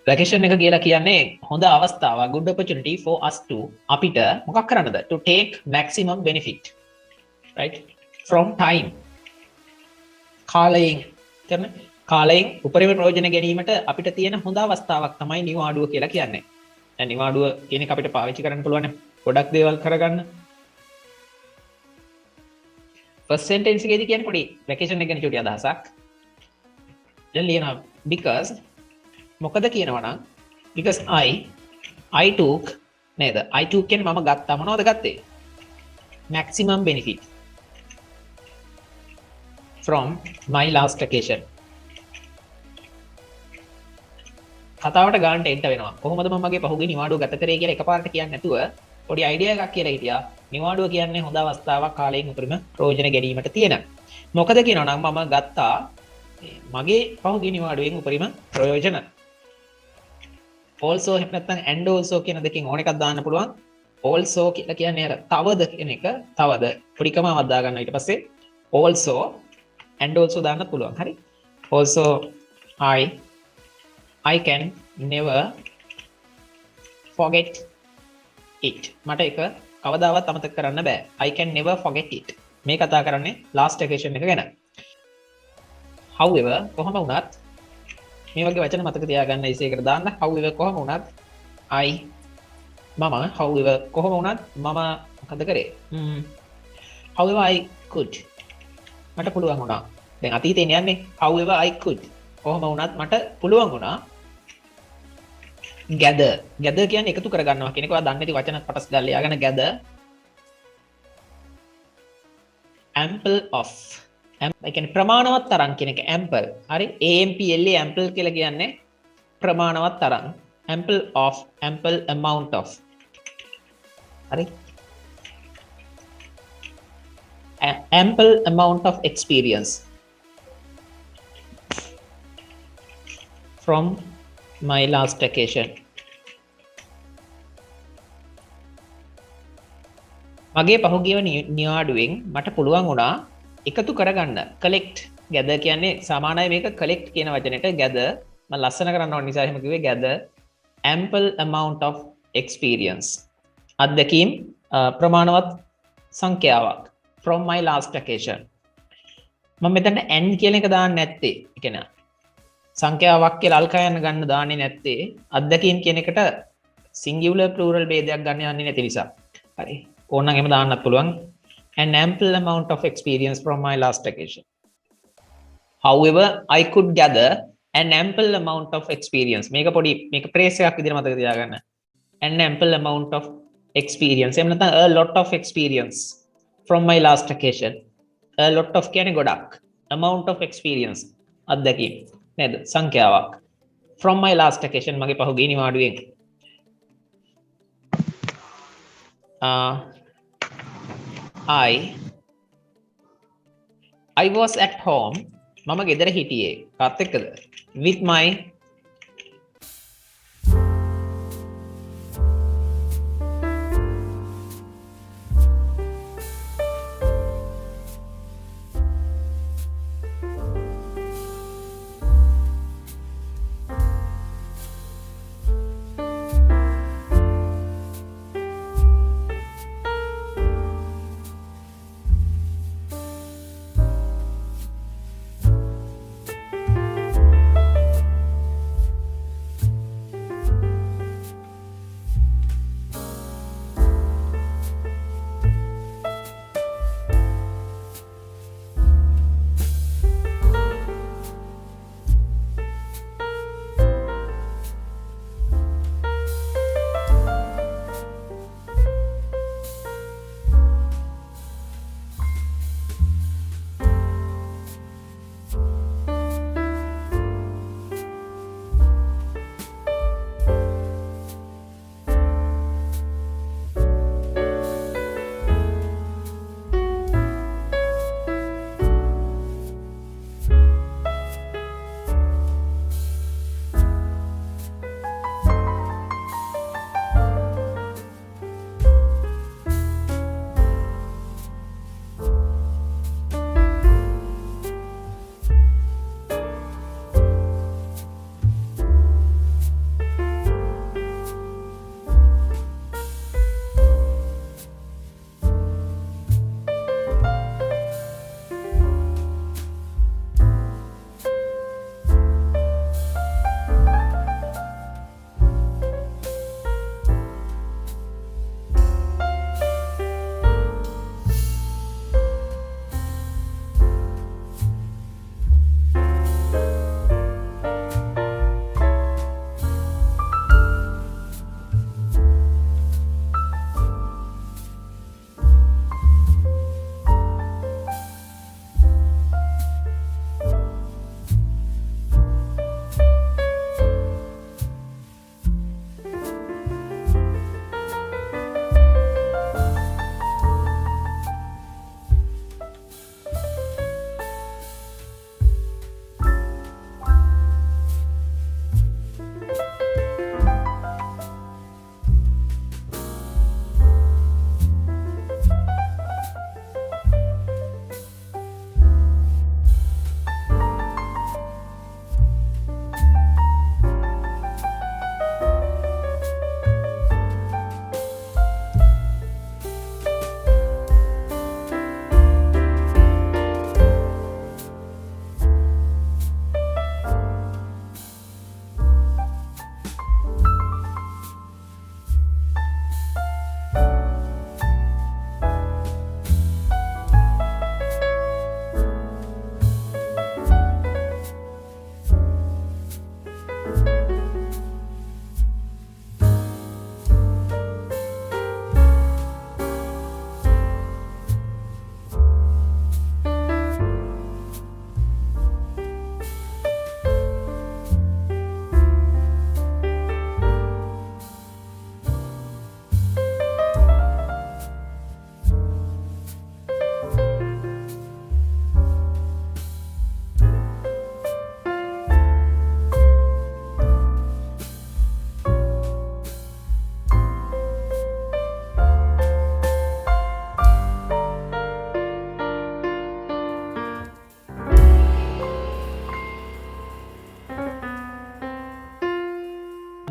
vacation එක කියලා කියන්නේ හොඳ අවස්ථාවක්, good opportunity for us to අපිට මොකක් කරන්නද? To take maximum benefit, right, from time. කාලයෙන් උපරිම ප්‍රයෝජන ගැනීමට අපිට තියෙන හොඳ අවස්ථාවක් තමයි නිවාඩුව කියලා කියන්නේ. දැන් නිවාඩුව කියන එක අපිට පාවිච්චි කරන්න පුළුවන් ගොඩක් දේවල් කරගන්න. first sentence එකේදී කියන්නේ පොඩි vacation එක ගැන චුටි අදහසක්. දැන් ලියනවා because මොකද කියනවා නම් because I took නේද? I took කියන්නේ මම ගත්තා. මොනවද ගත්තේ? maximum benefit from my last vacation. කතාවට ගන්නට එන්න වෙනවා. කොහොමද මම මගේ පහුගිය නිවාඩුව ගත කරේ කියලා එකපාරට කියන්නේ නැතුව පොඩි අයිඩියා එකක් කියලා හිටියා. නිවාඩුව කියන්නේ හොඳ අවස්ථාවක් කාලයෙන් උපරිම ප්‍රයෝජන ගැනීමට තියෙන. මොකද කියනවා නම් මම ගත්තා මගේ පහුගිය නිවාඩුවෙන් උපරිම ප්‍රයෝජන. also එහෙම නැත්නම් and also කියන දෙකෙන් ඕන එකක් දාන්න පුළුවන්. also කියලා කියන්නේ අර තවද කියන එක තවද පොඩිකමක් දා ගන්න ඊට පස්සේ also and also දාන්න පුළුවන්. හරි. also I can never forget it. මට ඒක කවදාවත් අමතක කරන්න බෑ. I can never forget it. මේ කතා කරන්නේ last vacation එක ගැන. however කොහොම වුණත් මේ වගේ වචන මතක තියාගන්න ඉසේකට දාන්න. however කොහොම වුණත් however කොහොම වුණත් මම මොකද කරේ? however I could. මට පුළුවන් වුණා. දැන් අතීතේ යන්නේ. however I could. කොහොම වුණත් මට පුළුවන් වුණා gather කියන්නේ එකතු කරගන්නවා කියන එක. ඔයා දන්නේ නැති වචන කොටස් ගාලා ලියාගෙන gather ample of ඒ කියන්නේ ප්‍රමාණවත් තරම් කියන එක ample. හරි. ample ample කියලා කියන්නේ ප්‍රමාණවත් තරම්. ample of ample amount of. හරි. ample amount of experience from my last vacation. මගේ පහුගිය නිවාඩුවෙන් මට පුළුවන් වුණා එකතු කරගන්න. collect gather කියන්නේ සාමාන්‍යයෙන් මේක collect කියන වචනෙට gather මම ලස්සන කරන්න ඕන නිසා එහෙම කිව්වේ gather ample amount of experience. අත්දැකීම් ප්‍රමාණවත් සංඛ්‍යාවක් from my last vacation. මම මෙතන n කියන එක දාන්න නැත්තේ. ඒ කියන්නේ සංඛ්‍යාවක් කියලා අල්කයන් ගන්න දාන්නේ නැත්තේ අත්දැකීම් කියන එකට singular plural ભેදයක් ගන්න යන්නේ නැති නිසා. හරි. ඕනනම් එහෙම දාන්නත් පුළුවන්. An ample amount of experience from my last vacation. However, I could gather an ample amount of experience. මේක phrase එකක් විදිහට මතක තියාගන්න. An ample amount of experience. එහෙම නැත්නම් a lot of experience from my last vacation. A lot of කියන්නේ ගොඩක්. Amount of experience අත්දැකීම්. නේද? සංඛ්‍යාවක්. from my last vacation මගේ පහුගිය නිවාඩුවෙන්. I was at home. මම ගෙදර හිටියේ. කාත් එක්කද? with my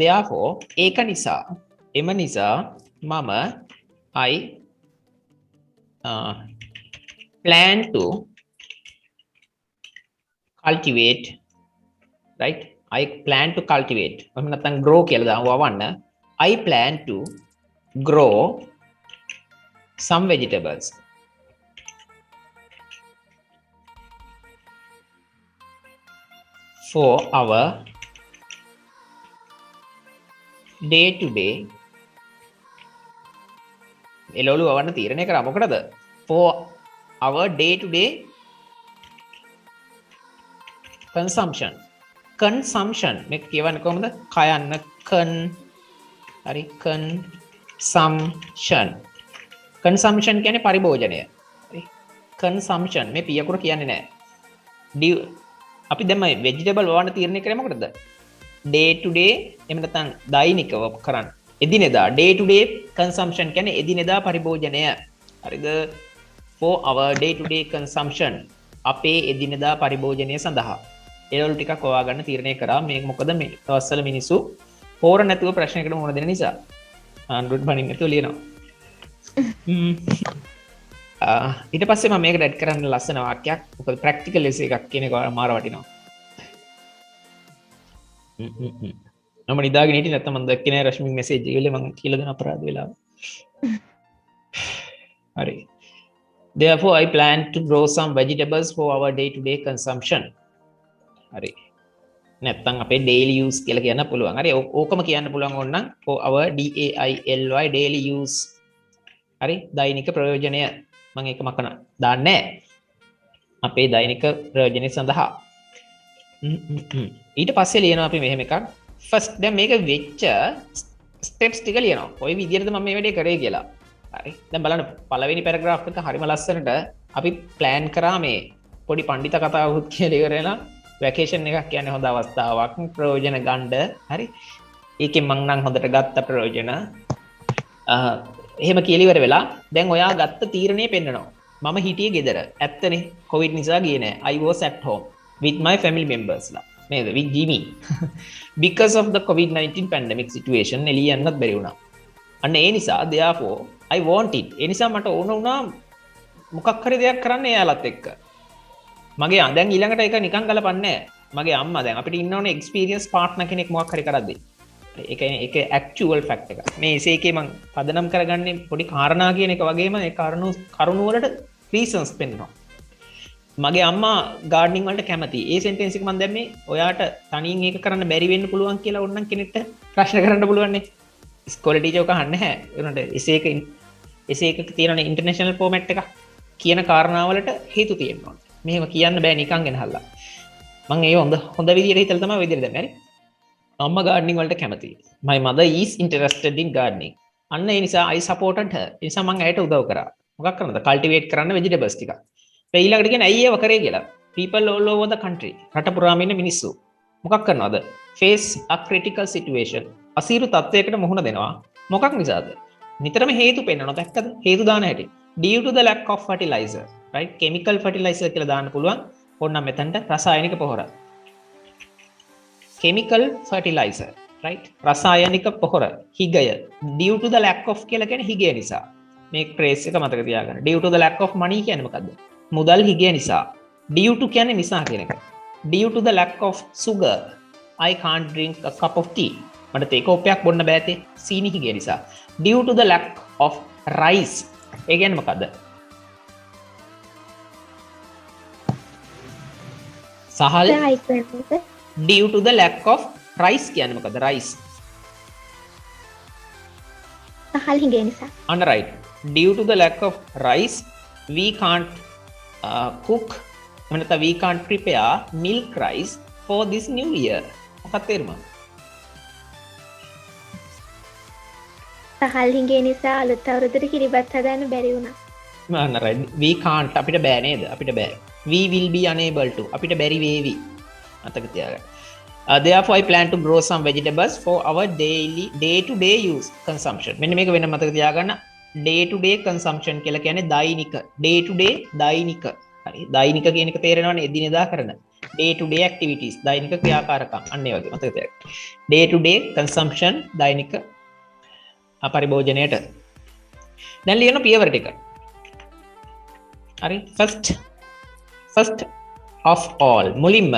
therefore ඒක නිසා එම නිසා මම I plan to cultivate, right? I plan to cultivate. එහෙම නැත්නම් grow කියලා දාමු වවන්න. I plan to grow some vegetables for our day to day. එළවලු වවන්න තීරණය කරා මොකටද? For our day to day consumption. Consumption මේක කියවන්නේ කොහොමද? කයන්න con හරි consumption. Consumption කියන්නේ පරිභෝජනය. හරි. Consumption මේ පියකුර කියන්නේ නැහැ. අපි දැන් මේ vegetable වවන්න තීරණය කරේ මොකටද? Day to day එහෙම නැත්නම් දෛනිකව කරන්න. එදිනෙදා day to day consumption කියන්නේ එදිනෙදා පරිභෝජනය. හරිද? For our day to day consumption. අපේ එදිනෙදා පරිභෝජනය සඳහා එළවලු ටිකක් හොයා ගන්න තීරණය කරා. මේක මොකද මේ දවස්වල මිනිස්සු හොර නැතුව ප්‍රශ්නයකට මුහුණ දෙන නිසා. Android බණින් නැතුව ලියනවා. ඊට පස්සේ මම මේකට ඇඩ් කරන්න ලස්සන වාක්‍යයක්. මොකද ප්‍රැක්ටිකල් ලෙස එකක් කියන එක මාර වටිනවා. මම නිදාගෙන හිටියේ නැත්නම් මම දැක්කේ නෑ රශ්මි මෙසේජ් එක ඉල්ලේ මම කියලා දෙන අපරාධ වෙලාව. හරි. Therefore I plan to grow some vegetables for our day to day consumption. හරි. නැත්නම් අපේ daily use කියලා කියන්න පුළුවන්. හරි. ඕකම කියන්න පුළුවන් ඕනනම් for our DAILY daily use. හරි. දෛනික ප්‍රයෝජනය. මම ඒක මකන දාන්නේ අපේ දෛනික ප්‍රයෝජනය සඳහා. ඊට පස්සේ ලියනවා අපි මෙහෙම එකක්. ෆස්ට් දැන් මේක වෙච්ච ස්ටෙප්ස් ටික ලියනවා. ওই විදිහටද මම මේ වැඩේ කරේ කියලා. හරි. දැන් බලන්න පළවෙනි පැරග්‍රාෆ් එක හරිම ලස්සනට අපි ප්ලෑන් කරා මේ පොඩි පඬිත කතාවකුත් කියලා ඉවරලා වැකේෂන් එකක් කියන්නේ හොඳ අවස්ථාවක් ප්‍රයෝජන ගන්න. හරි. ඒකෙන් මං නම් හොඳට ගත්ත ප්‍රයෝජන. එහෙම කියලා ඉවර වෙලා දැන් ඔයා ගත්ත තීරණය පෙන්නනවා. මම හිටියේ ගෙදර. ඇත්තනේ කොවිඩ් නිසා ගියේ නෑ. I was at home with my family members ලා. නේද? with Jimmy. Because of the COVID-19 pandemic situation එළියන්නත් බැරි වුණා. අන්න ඒ නිසා therefore I want it. ඒ නිසා මට ඕන වුණා මොකක් හරි දෙයක් කරන්න එයාලත් එක්ක. මගේ දැන් ඊළඟට ඒක නිකන් ගලපන්නේ නැහැ. මගේ අම්මා දැන් අපිට ඉන්න ඕනේ එක්ස්පීරියන්ස් පාර්ට්නර් කෙනෙක් මොකක් හරි කරද්දී. ඒ කියන්නේ ඒක ඇක්චුවල් ෆැක්ට් එක. මේ ඒකේ මම පදනම් කරගන්නේ පොඩි කාරණා කියන එක වගේම ඒ කරුණු වලට රීසන්ස් පෙන්නනවා. මගේ අම්මා ගාඩනින් වලට කැමති. ඒ සෙන්ටෙන්ස් එක මම දැම්මේ ඔයාට තනියෙන් ඒක කරන්න බැරි වෙන්න පුළුවන් කියලා ඕනනම් කෙනෙක්ට ප්‍රශ්න කරන්න පුළුවන් නේ. ඉස්කෝලේ ටීචර් කහන්නේ නැහැ. ඒනට එසේ එකක තියෙන ඉන්ටර්නැෂනල් ෆෝමැට් එක කියන කාරණාවලට හේතු තියෙනවා. මෙහෙම කියන්න බෑ නිකන් ගෙනහල්ලා. මම ඒ හොඳ විදියට හිතලා තමයි ඔය විදියට දැම්මේ. හරි. අම්මා ගාඩනින් වලට කැමතියි. My mother is interested in gardening. අන්න ඒ නිසා I supported her. ඒ නිසා මම ඇයට උදව් කරා. මොකක් කරන්නද? cultivate කරන්න vegetables ටික. ඒ ඊළඟට කියන්නේ ඇයි ඒව කරේ කියලා. People all over the country. රට පුරාම ඉන්න මිනිස්සු. මොකක් කරනවද? Face a critical situation. අසීරු තත්වයකට මුහුණ දෙනවා. මොකක් නිසාද? නිතරම හේතු පෙන්නනවා. දැක්කද? හේතු දාන හැටි. Due to the lack of fertilizer. Right? Chemical fertilizer කියලා දාන්න පුළුවන්. ඕනනම් මෙතනට රසායනික පොහොර. Chemical fertilizer. Right? රසායනික පොහොර. හිගය. Due to the lack of කියලා කියන්නේ හිගය නිසා. මේ ෆ්‍රේස් එක මතක තියාගන්න. Due to the lack of money කියන්නේ මොකද්ද? මුදල් හිගය නිසා. Due to කියන්නේ නිසා කියන එක. Due to the lack of sugar. I can't drink a cup of tea. මට තේ කෝප්පයක් බොන්න බෑ තේ. සීනි හිගය නිසා. Due to the lack of rice. ඒ කියන්නේ මොකද්ද? සහල්. Due to the lack of rice කියන්නේ මොකද්ද? rice. සහල් හිගය නිසා. And right. Due to the lack of rice, we can't cook. we can't prepare milk rice for this new year. මොකක්ද තේරුම? සහල් හිගය නිසා අලුත් අවුරුද්දට කිරිබත් හදන්න බැරි වුණා. අන්න right. We can't අපිට බෑ නේද? අපිට බෑ. We will be unable to. අපිට බැරි වේවි. මතක තියාගන්න. Therefore I plan to grow some vegetables for our day to day use consumption. මෙන්න මේක වෙන මතක තියාගන්න. Day to day consumption කියලා කියන්නේ දෛනික. Day to day දෛනික. හරි. දෛනික කියන එක තේරෙනවනේ එදිනෙදා කරන. day to day activities දෛනික ක්‍රියාකාරකම් අන්න ඒ වගේ මතක තියාගන්න. day to day consumption දෛනික පරිභෝජනයට. දැන් ලියන පියවර ටික. හරි first of all මුලින්ම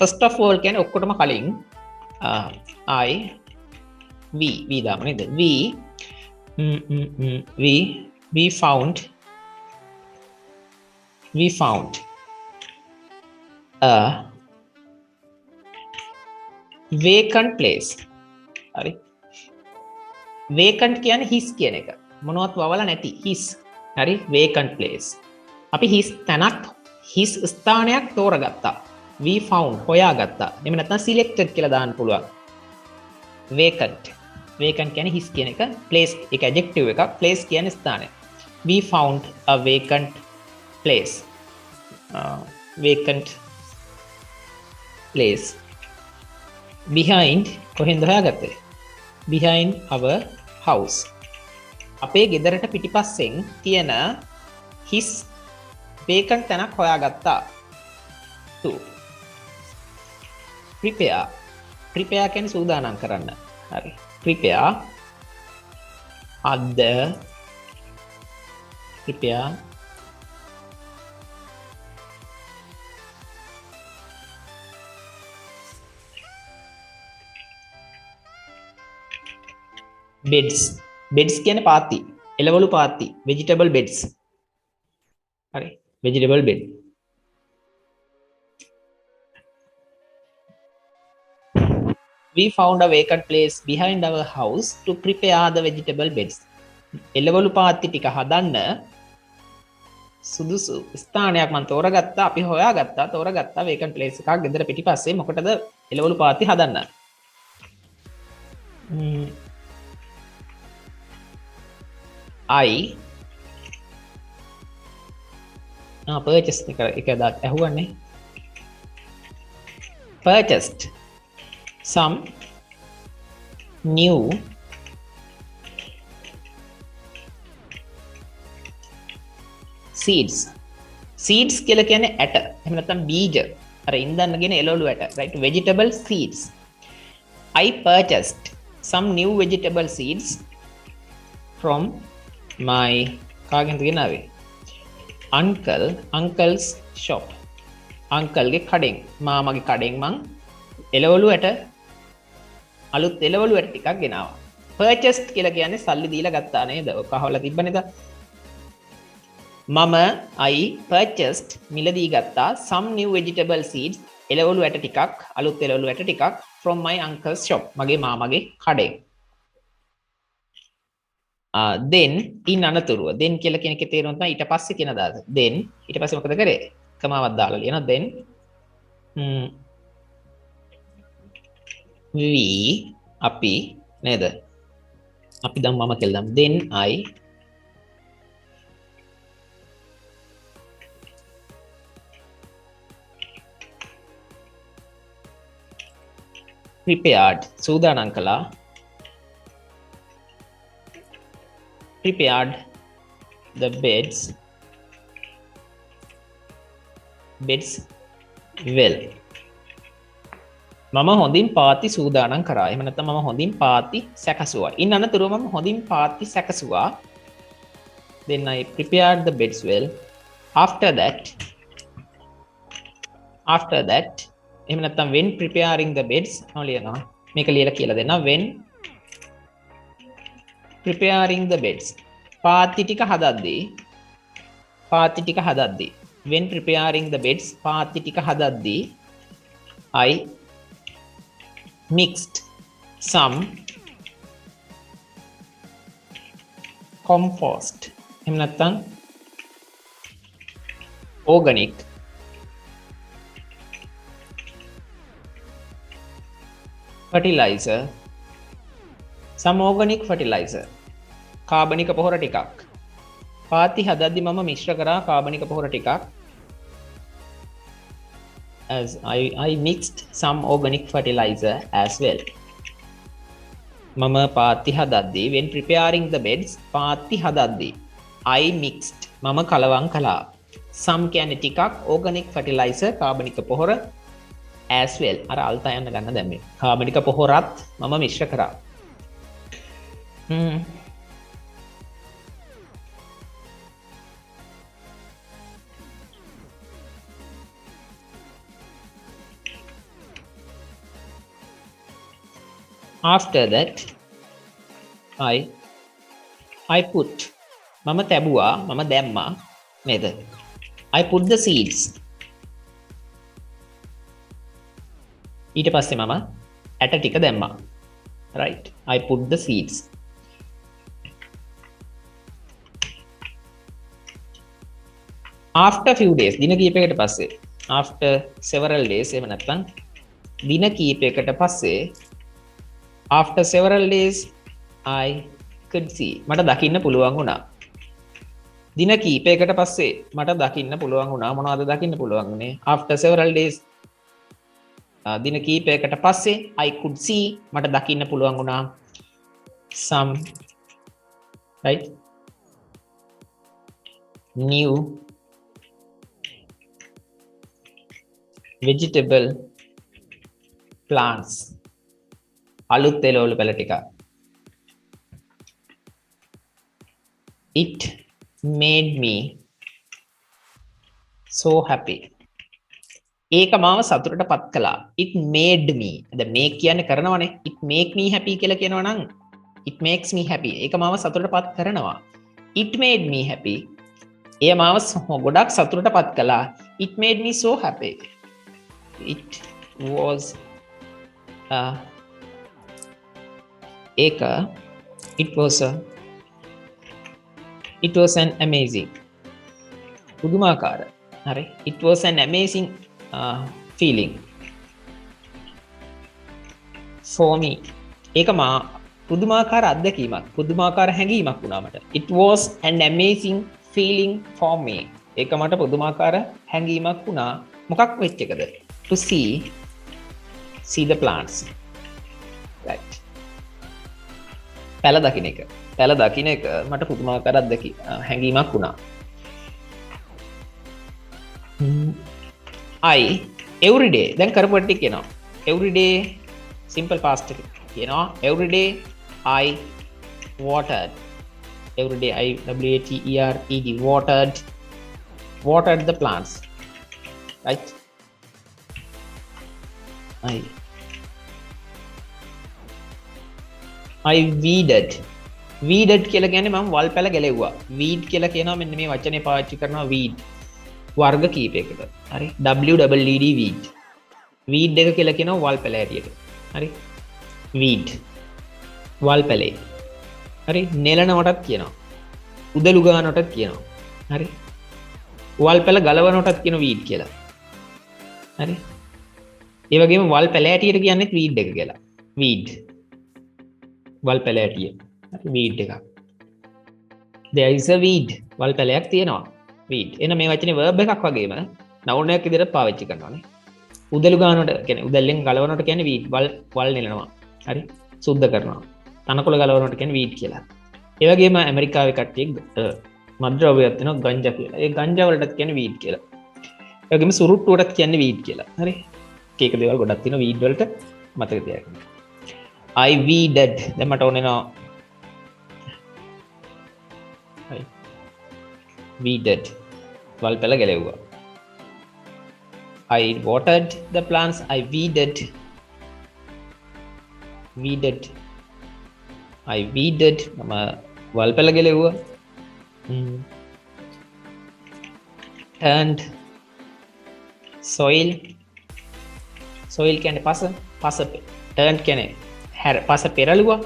first of all කියන්නේ ඔක්කොටම කලින් I we දාම නේද we found a vacant place. හරි vacant කියන්නේ his කියන එක මොනවත් වවලා නැති his. හරි vacant place. අපි his තැනක් his ස්ථානයක් තෝරගත්තා. we found හොයාගත්තා. එහෙම නැත්නම් selected කියලා දාන්න පුළුවන්. vacant කියන්නේ his කියන එක place එක adjective එකක් place කියන්නේ ස්ථානය. we found a vacant place. vacant place behind කොහෙන්ද හොයාගත්තේ? behind our house. අපේ ගෙදරට පිටිපස්සෙන් තියෙන his vacant තැනක් හොයාගත්තා. 2 prepare කියන්නේ සූදානම් කරන්න. හරි prepare beds කියන්නේ පාත්ති එළවලු පාත්ති vegetable beds. හරි vegetable bed. We found a vacant place behind our house to prepare the vegetable beds. එළවලු පාත්ති ටික හදන්න සුදුසු ස්ථානයක් මම තෝරගත්තා. අපි තෝරගත්තා vacant place එකක් ගෙදර පිටිපස්සේ. මොකටද එළවලු පාත්ති හදන්න? I purchased එක දාත් ඇහුවන්නේ purchased some new seeds කියලා කියන්නේ ඇට එහෙම නැත්නම් බීජ අර ඉන්දන්නගෙන එළවලු ඇට right vegetable seeds. I purchased some new vegetable seeds from my කාගෙන්ද ගෙනාවේ uncle's shop. අංකල්ගේ කඩෙන් මාමගේ කඩෙන් මං එළවලු ඇට අලුත් එළවලු ඇට ටිකක් ගෙනාවා. purchased කියලා කියන්නේ සල්ලි දීලා ගත්තා නේද? ඔක අහවලා තිබ්බ නේද? මම I purchased මිලදී ගත්තා some new vegetable seeds එළවලු ඇට ටිකක් අලුත් එළවලු ඇට ටිකක් from my uncle's shop මගේ මාමගේ කඩෙන්. then in අනතුරුව then කියලා කියන එකේ තේරුම තමයි ඊට පස්සේ කියන දාත. then ඊට පස්සේ මොකද කරේ? කමාවක් දාලා ලියනවා then we අපි නේද? අපි දැන් මම කියලා දාමු. then I prepared සූදානම් කළා prepared the beds well. මම හොඳින් පාති සූදානම් කරා. එහෙම නැත්නම් මම හොඳින් පාති සැකසුවා. ඉන් අනතුරුව මම හොඳින් පාති සැකසුවා. then I prepared the beds well. after that එහෙම නැත්නම් when preparing the beds ලියනවා. මේක ලියලා කියලා දෙන්න. when preparing the beds පාති ටික හදද්දී when preparing the beds පාති ටික හදද්දී I mixed some compost එහෙම නැත්නම් organic fertilizer කාබනික පොහොර ටිකක් පාති හදද්දි මම මිශ්‍ර කරා කාබනික පොහොර ටිකක් as I mixed some organic fertilizer as well. මම පාති හදද්දි when preparing the beds පාති හදද්දි I mixed මම කලවම් කළා some කියන්නේ ටිකක් organic fertilizer කාබනික පොහොර as well අර අල්තා යන්න ගන්න දැම්මේ කාබනික පොහොරත් මම මිශ්‍ර කරා after that I put මම තැබුවා මම දැම්මා නේද I put the seeds ඊට පස්සේ මම ඇට ටික දැම්මා right I put the seeds after few days දින කීපයකට පස්සේ after several days එහෙම නැත්නම් දින කීපයකට පස්සේ after several days I could see මට දකින්න පුළුවන් වුණා දින කීපයකට පස්සේ මට දකින්න පුළුවන් වුණා මොනවද දකින්න පුළුවන් වුණේ after several days දින කීපයකට පස්සේ I could see මට දකින්න පුළුවන් වුණා some right new vegetable plants අලුත් එළවලු පැල ටික it made me so happy ඒක මාව සතුටට පත් කළා it made me the make කියන්නේ කරනවනේ it make me happy කියලා කියනවා නම් it makes me happy ඒක මාව සතුටට පත් කරනවා it made me happy එය මාව ගොඩක් සතුටට පත් කළා it made me so happy it was ඒක it was an amazing පුදුමාකාර හරි it was an amazing feeling for me ඒක මා පුදුමාකාර අත්දැකීමක් පුදුමාකාර හැඟීමක් වුණා මට it was an amazing feeling for me ඒක මට පුදුමාකාර හැඟීමක් වුණා මොකක් වෙච්ච එකද to see the plants right පැල දකින්න එක මට පුදුමාකාර හැඟීමක් වුණා I every day දැන් කරපු ටික කියනවා every day simple past කියනවා every day I watered every day I watered the plants right I weeded කියලා කියන්නේ මම වල් පැල ගැලෙව්වා weed කියලා කියනවා මෙන්න මේ වචනේ පාවිච්චි කරනවා weed වර්ග කීපයකට හරි WEED weed එක කියලා කියනවා වල් පැල හැටියට හරි weed වල් පැලේ හරි නෙලනවටත් කියනවා උදළු ගන්නවටත් කියනවා හරි වල් පැල ගලවනවටත් කියන weed කියලා හරි ඒ වගේම වල් පැල හැටියට කියන්නේත් weed එක කියලා weed වල් පැල හැටිය weed එක there is a weed වල් පැලයක් තියෙනවා weed එන මේ වචනේ verb එකක් වගේම noun එකක් විදිහට පාවිච්චි කරනවානේ උදළු ගන්නවට කියන්නේ උදැල්ලෙන් ගලවනවට කියන්නේ weed වල් නෙලනවා හරි සුද්ධ කරනවා තනකොළ ගලවනවට කියන්නේ weed කියලා ඒ වගේම ඇමරිකාවේ කට්ටිය මත්ද්‍රව්‍යයක් තියෙනවා ගංජා කියලා ඒ ගංජා වලටත් කියන්නේ weed කියලා ඒ වගේම සුරුට්ටුවටත් කියන්නේ weed කියලා හරි කීක දේවල් ගොඩක් තියෙනවා weed වලට මතක තියාගන්න I weeded දැන් මට ඕනේ නෝ weeded වල් පැල ගැලෙව්වා I watered the plants I weeded මම වල් පැල ගැලෙව්වා turned soil කියන්නේ පස turned කියන්නේ පස පෙරළුවා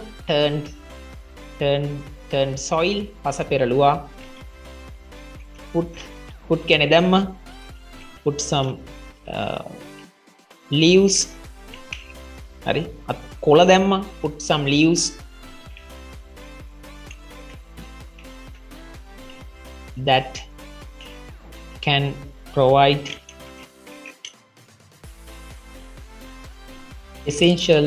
turned soil පස පෙරළුවා put කියන්නේ දැම්මා put some leaves හරි කොළ දැම්මා put some leaves that can provide essential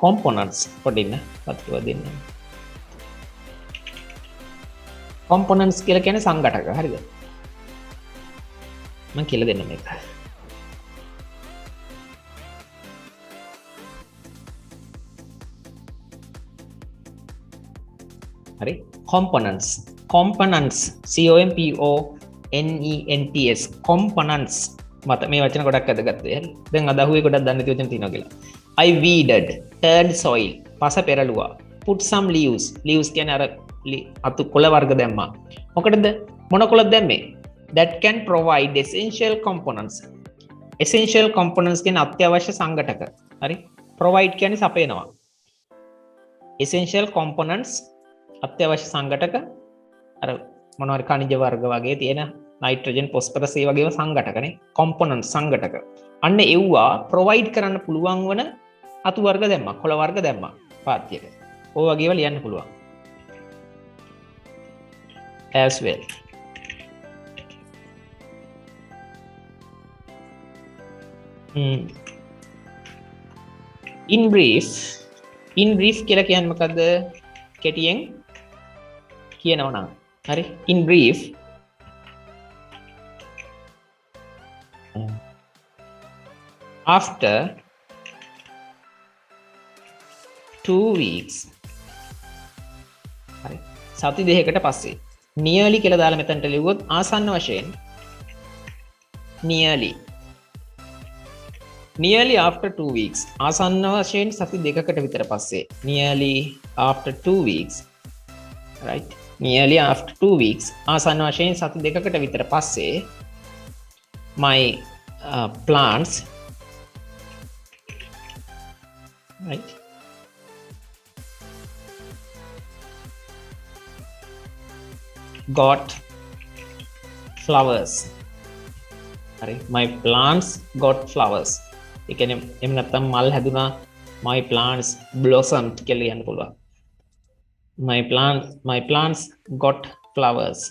components පොඩින්න වතුර දෙන්න components කියලා කියන්නේ සංඝටක හරිද මම කියලා දෙන්න මේක හරි components C O M P O N E N T S components මත මේ වචන ගොඩක් අදගත්තා හරි දැන් අද අහුවේ ගොඩක් දන්නේ නැති වචන තියෙනවා කියලා I weeded turned soil පස පෙරළුවා put some leaves කියන්නේ අර අතු කොළ වර්ග දැම්මා මොකටද මොන කොළද දැම්මේ that can provide essential components කියන්නේ අත්‍යවශ්‍ය සංඝටක හරි provide කියන්නේ සපයනවා essential components අත්‍යවශ්‍ය සංඝටක අර මොනවාරි khනිජ වර්ග වගේ තියෙන නයිට්‍රජන් ෆොස්ෆරස් ඒ වගේම සංඝටකනේ components සංඝටක අන්න එව්වා provide කරන්න පුළුවන් වන අතු වර්ග දැම්මා කොළ වර්ග දැම්මා පාත්‍යයට ඔය වගේව ලියන්න පුළුවන් as well in brief කියලා කියන්නේ මොකද්ද කෙටියෙන් කියනවා නම් හරි in brief after 2 weeks හරි සති දෙකකට පස්සේ nearly කියලා දාලා මෙතනට ලිව්වොත් ආසන්න වශයෙන් nearly after 2 weeks ආසන්න වශයෙන් සති දෙකකට විතර පස්සේ nearly after 2 weeks right nearly after 2 weeks ආසන්න වශයෙන් සති දෙකකට විතර පස්සේ my plants right got flowers හරි my plants got flowers ඒ කියන්නේ එහෙම නැත්නම් මල් හැදුනා my plants blossomed කියලා කියන්න පුළුවන් my plants got flowers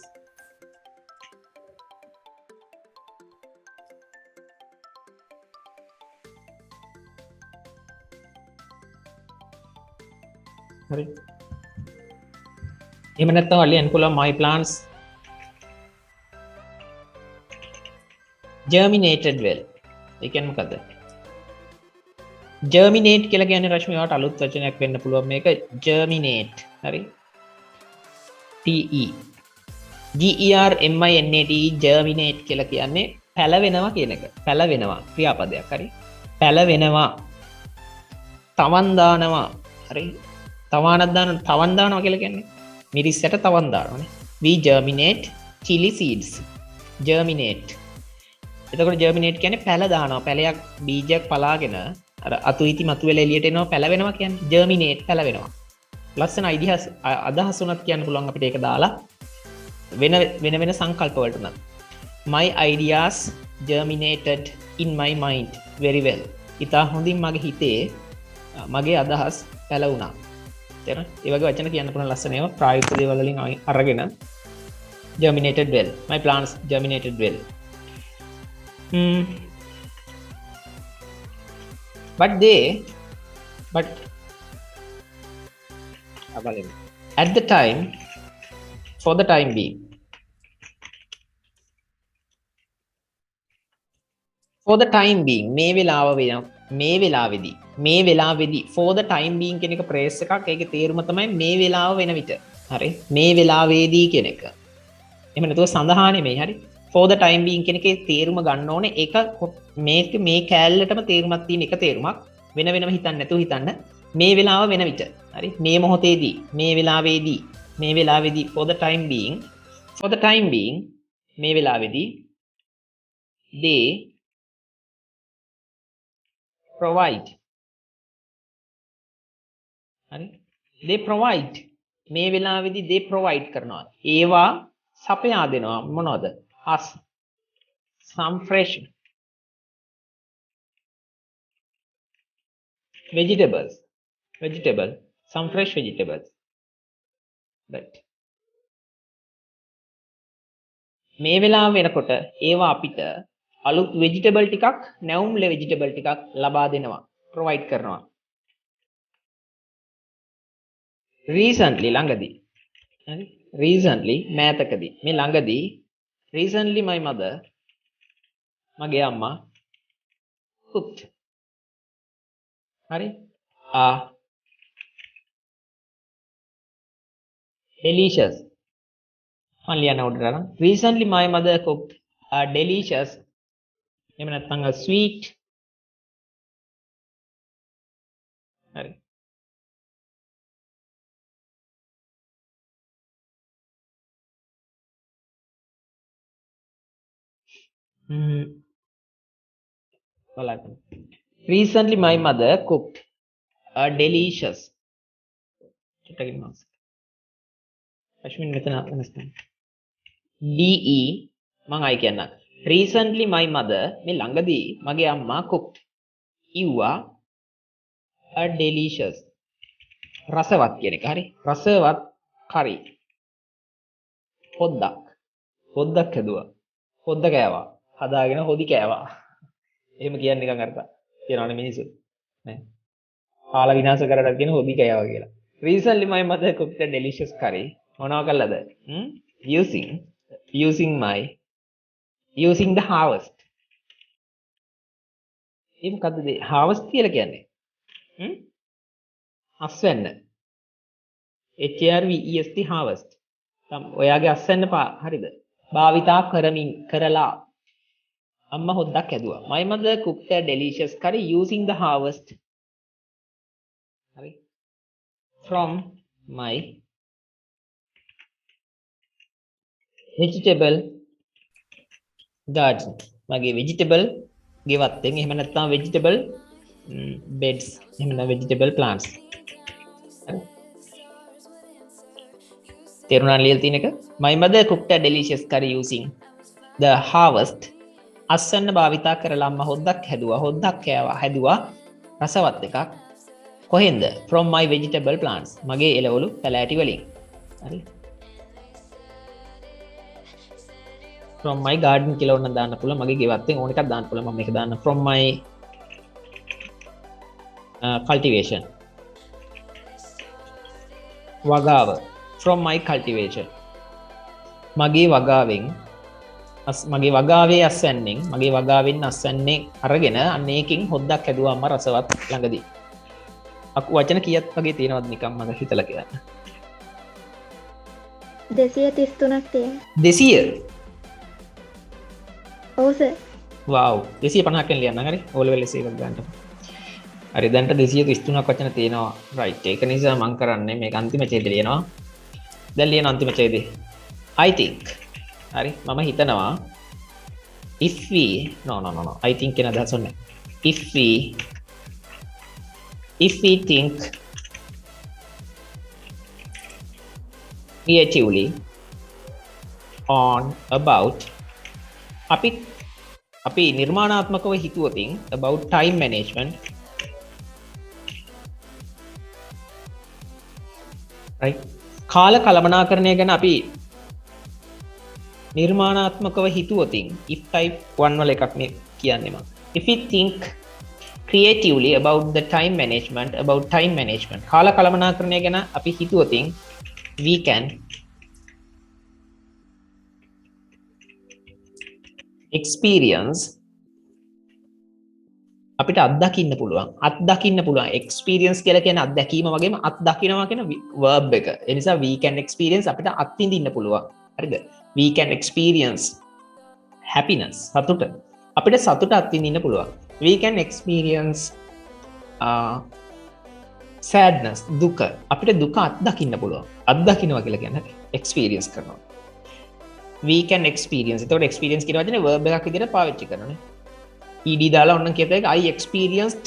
හරි එහෙම නැත්නම් ලියන්න පුළුවන් my plants germinated well ඒ කියන්නේ මොකද්ද germinate කියලා කියන්නේ රශ්මි වට අලුත් වචනයක් වෙන්න පුළුවන් මේක germinate හරි T E G E R M I N A T E germinate කියලා කියන්නේ පැලවෙනවා කියන එක පැලවෙනවා ක්‍රියාපදයක් හරි පැලවෙනවා තවන් දානවා හරි තවනක් දානවා කියලා කියන්නේ මිරිස්සට තවන් දානවානේ we germinate chili seeds germinate එතකොට germinate කියන්නේ පැල දානවා පැලයක් බීජයක් පලාගෙන අර අතු ඉති මතුවෙලා එළියට එනවා පැලවෙනවා කියන්නේ germinate පැලවෙනවා ලස්සන අදහස් උනත් කියන්න පුළුවන් අපිට ඒක දාලා වෙන සංකල්ප වලට උනත් my ideas germinated in my mind very well ඉතා හොඳින් මගේ හිතේ මගේ අදහස් පැලවුණා තේරෙනවද ඒ වගේ වචන කියන්න පුළුවන් ලස්සන ඒවා ප්‍රායෝගික දේවල් වලින් අරගෙන germinated well my plants germinated well but at the time for the time being මේ වෙලාවේදී for the time being කියන එක ප්‍රේස් එකක් ඒකේ තේරුම තමයි මේ වෙලාව වෙන විට හරි මේ වෙලාවේදී කියන එක එහෙම නැතුව සඳහා නෙමෙයි හරි for the time being කියන එකේ තේරුම ගන්න ඕනේ ඒක මේ කෑල්ලටම තේරුමක් තියෙන එක තේරුමක් වෙනම හිතන්න නැතුව හිතන්න මේ වෙලාව වෙන විට හරි මේ මොහොතේදී මේ වෙලාවේදී for the time being මේ වෙලාවේදී they provide හරි they provide මේ වෙලාවේදී they provide කරනවා ඒවා සපයා දෙනවා මොනවද us some fresh some fresh vegetables right මේ වෙලාව වෙනකොට ඒවා අපිට අලුත් vegetable ටිකක් නැවුම් වෙජිටබල් ටිකක් ලබා දෙනවා provide කරනවා recently ළඟදී හරි recently මෑතකදී මේ ළඟදී recently my mother මගේ අම්මා cooked හරි delicious මම ලියන්න උඩට අරන් recently my mother cooked a delicious එහෙම නැත්නම් a sweet හරි බලන්න recently my mother cooked a delicious චුට්ටකින් මාස් Ashwin මෙතන වෙනස් කරන්න de මම අය කියන්න recently my mother මේ ළඟදී මගේ අම්මා cooked ඉව්වා a delicious රසවත් කියන එක හරි රසවත් කරි හොද්දක් හැදුවා හොද්ද කෑවා හදාගෙන හොදි කෑවා එහෙම කියන්නේ නිකන් අර්ථ කියනවනේ මිනිස්සු නේ කාලා විනාශ කරලා කියන හොදි කෑවා කියලා recently my mother cooked a delicious curry මොනවා කළාද using the harvest ඒ මොකද්ද harvest කියලා කියන්නේ අස්වැන්න HRVEST harvest ඔයාගේ අස්වැන්න හරිද භාවිතා කරලා අම්මා හොද්දක් හැදුවා my mother cooked a delicious curry using the harvest හරි from my vegetable garden මගේ vegetable ගෙවත්තෙන් එහෙම නැත්නම් vegetable beds එහෙම නැත්නම් vegetable plants තේරුණා ලියලා තියෙන එක my mother cooked a delicious curry using the harvest අස්වැන්න භාවිතා කරලා අම්මා හොද්දක් හැදුවා රසවත් එකක් කොහෙන්ද from my vegetable plants මගේ එළවලු පැලෑටි වලින් හරි from my garden කියලා ඕන දාන්න පුළුවන් මගේ ගෙවත්තෙන් ඕන එකක් දාන්න පුළුවන් මම මේක දාන්න from my cultivation වගාව from my cultivation මගේ වගාවෙන් මගේ වගාවේ අස්වැන්නෙන් මගේ වගාවෙන් අස්වැන්නේ අරගෙන අන්න ඒකෙන් හොද්දක් හැදුවා අම්මා රසවත් ළඟදී වචන කීයක් වගේ තියෙනවද නිකන් මම හිතලා කියන්න 233ක් තියෙනවා 200 ඔව් සර් වව් 250ක් වෙන ලියන්න හරි ඕ ලෙවල් එකක් ගන්නට හරි දැන්ට 233ක් වචන තියෙනවා රයිට් ඒක නිසා මම කරන්නේ මේක අන්තිම ඡේදය ලියනවා දැන් ලියන අන්තිම ඡේදය I think හරි මම හිතනවා if we no I think කියන අදහස නැහැ if we think creatively on about අපි නිර්මාණාත්මකව හිතුවතින් about time management right කාල කළමනාකරණය ගැන අපි නිර්මාණාත්මකව හිතුවතින් if type 1 වල එකක් මේ කියන්නේ මම if we think creatively about time management කාල කළමනාකරණය ගැන අපි හිතුවතින් we can experience අපිට අත්දකින්න පුළුවන් experience කියලා කියන්නේ අත්දැකීම වගේම අත්දකින්නවා කියන verb එක ඒ නිසා we can experience අපිට අත්විඳින්න පුළුවන් හරිද we can experience happiness සතුට අපිට සතුට අත්විඳින්න පුළුවන් we can experience sadness දුක අපිට දුක අත්දකින්න පුළුවන් අත්දකින්නවා කියලා කියන්නේ experience කරනවා we can experience එතකොට experience කියන වචනේ verb එකක් විදිහට පාවිච්චි කරනවා ed දාලා ඔන්න කියත එක I experienced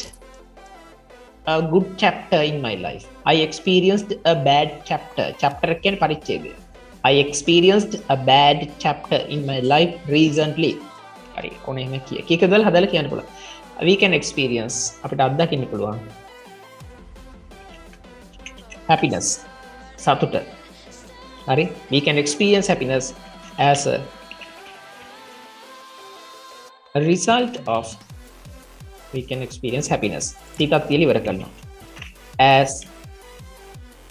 a good chapter in my life I experienced a bad chapter කියන්නේ පරිච්ඡේදය I experienced a bad chapter in my life recently හරි කොහොම එහෙම කීයක දාලා හදලා කියන්න පුළුවන් we can experience අපිට අත්දකින්න පුළුවන් happiness සතුට හරි we can experience happiness as a result of we can experience happiness ටිකක් තියලා ඉවර කරනවා as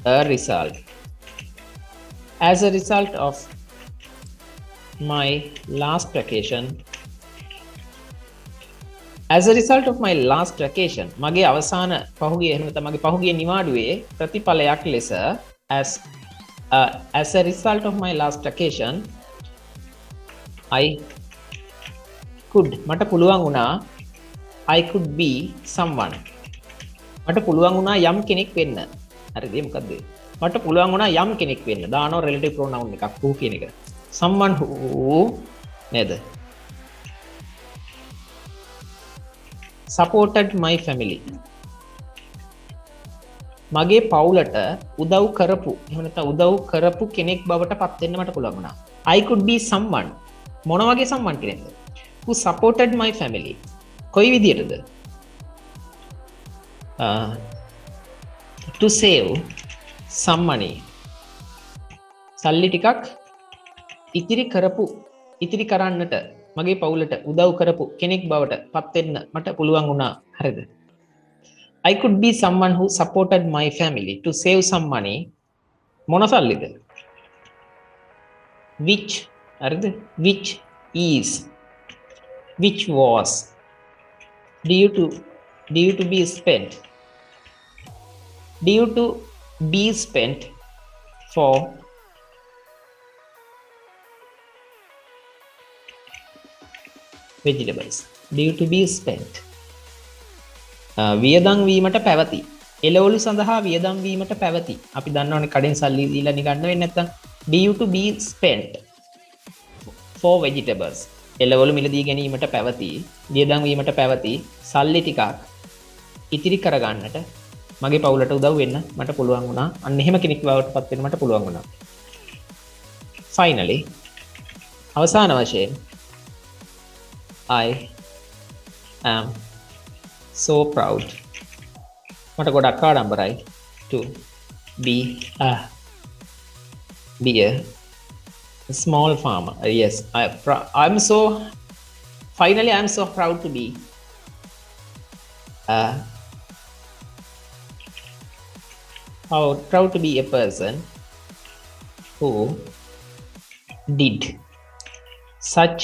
a result. As a result of my last vacation, as a result of my last vacation, මගේ අවසාන පහුගිය එහෙම නැත්නම් මගේ පහුගිය නිවාඩුවේ ප්‍රතිඵලයක් ලෙස as a result of my last vacation, I could මට පුළුවන් වුණා I could be someone. මට පුළුවන් වුණා යම් කෙනෙක් වෙන්න. හරිද? මොකද්ද? මට පුළුවන් වුණා යම් කෙනෙක් වෙන්න. දානවා relative pronoun එකක් who කියන එක. Someone who නේද? Supported my family. මගේ පවුලට උදව් කරපු එහෙම නැත්නම් උදව් කරපු කෙනෙක් බවට පත් වෙන්න මට පුළුවන් වුණා. I could be someone. මොන වගේ someone කෙනෙක්ද? Who supported my family. කොයි විදියටද? To save some money. සල්ලි ටිකක් ඉතිරි කරන්නට මගේ පවුලට උදව් කරපු කෙනෙක් බවට පත් වෙන්න මට පුළුවන් වුණා. හරිද? I could be someone who supported my family to save some money. මොන සල්ලිද? Which හරිද? Which is, which was due to be spent for vegetables. Due to be spent. වියදම් වීමට පැවති. එළවලු සඳහා වියදම් වීමට පැවති. අපි දන්නවනේ කඩෙන් සල්ලි දීලා නිකන් වෙන්නේ නැත්තම් due to be spent for vegetables. එළවලු මිලදී ගැනීමට පැවති, වියදම් වීමට පැවති සල්ලි ටිකක් ඉතිරි කරගන්නට මගේ පවුලට උදව් වෙන්න මට පුළුවන් වුණා. අන්න එහෙම කෙනෙක් බවට පත් වෙන්න මට පුළුවන් වුණා. Finally, අවසාන වශයෙන් I am so proud. මට ගොඩක් ආඩම්බරයි to be a small farmer. Yes, I'm so proud to be a person who did such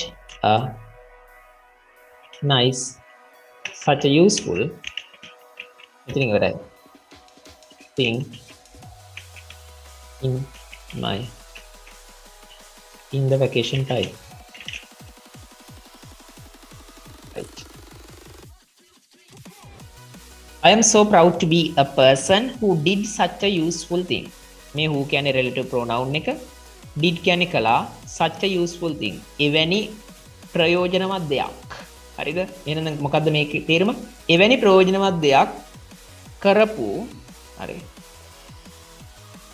a useful thing in the vacation time. Right. I am so proud to be a person who did such a useful thing. මේ who කියන්නේ relative pronoun එක, did කියන්නේ කළා, such a useful thing. එවැනි ප්‍රයෝජනවත් දෙයක්. හරිද? එහෙනම් මොකද්ද මේකේ තේරුම? එවැනි ප්‍රයෝජනවත් දෙයක් කරපු හරි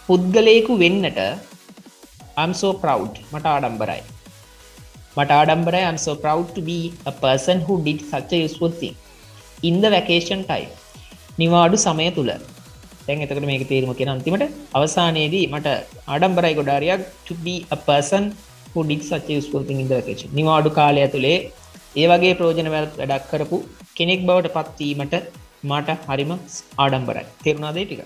පුද්ගලයෙකු වෙන්නට I'm so proud. මට ආඩම්බරයි. I'm so proud to be a person who did such a useful thing in the vacation time. නිවාඩු සමය තුල. දැන් එතකොට මේකේ තේරුම කියන අන්තිමට අවසානයේදී මට ආඩම්බරයි ගොඩාරියක් to be a person who did such a useful thing in the vacation. නිවාඩු කාලය ඇතුලේ ඒ වගේ ප්‍රයෝජනවත් වැඩක් කරපු කෙනෙක් බවට පත් වීමට මට හරිම ආඩම්බරයි. තේරුණාද ඒ ටික?